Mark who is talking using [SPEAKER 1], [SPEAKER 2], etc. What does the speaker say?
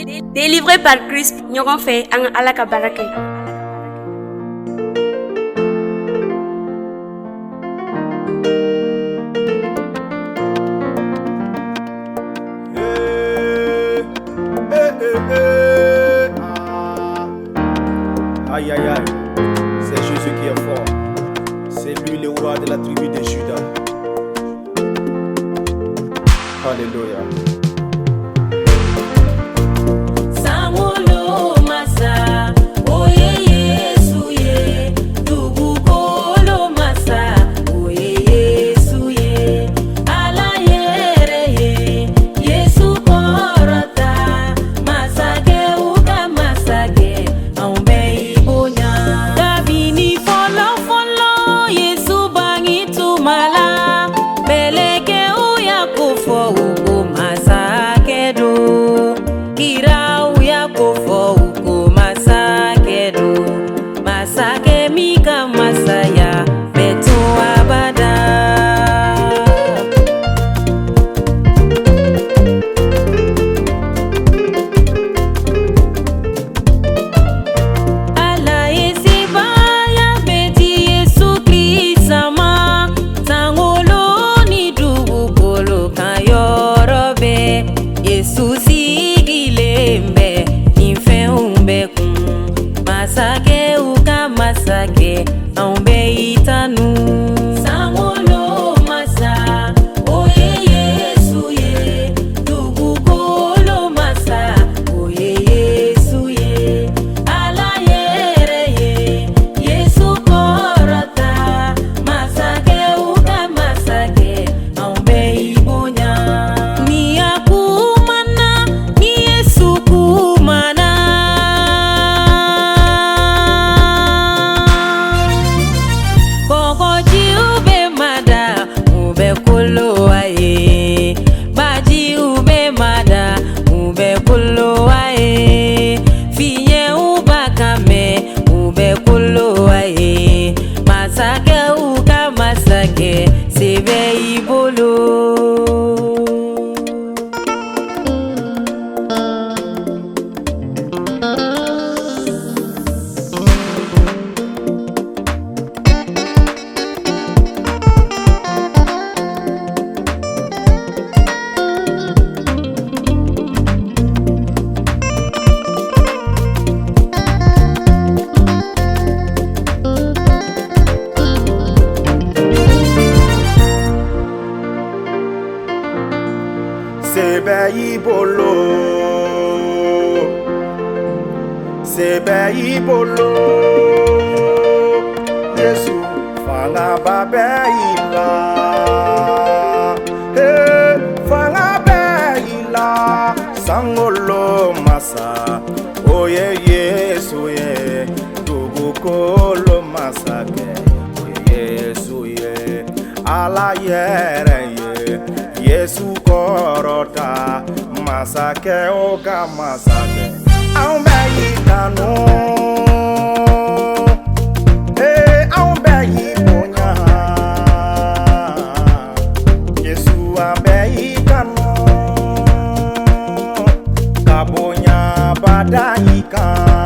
[SPEAKER 1] Délivré par Christ, ñogon fait ang alaka barake.
[SPEAKER 2] Aïe aïe aïe, c'est Jésus qui est fort. C'est lui le roi de la tribu de Juda. Alléluia. Ibolo Yesu fanga babeila fanga beila sangolo masa oye Yesu ye dugukolo masake Yesu ye ala yere ye Yesu korota masake oka masake Aumbeitano, aumbeitonya, Yesu ambeitano, kabonya badaika.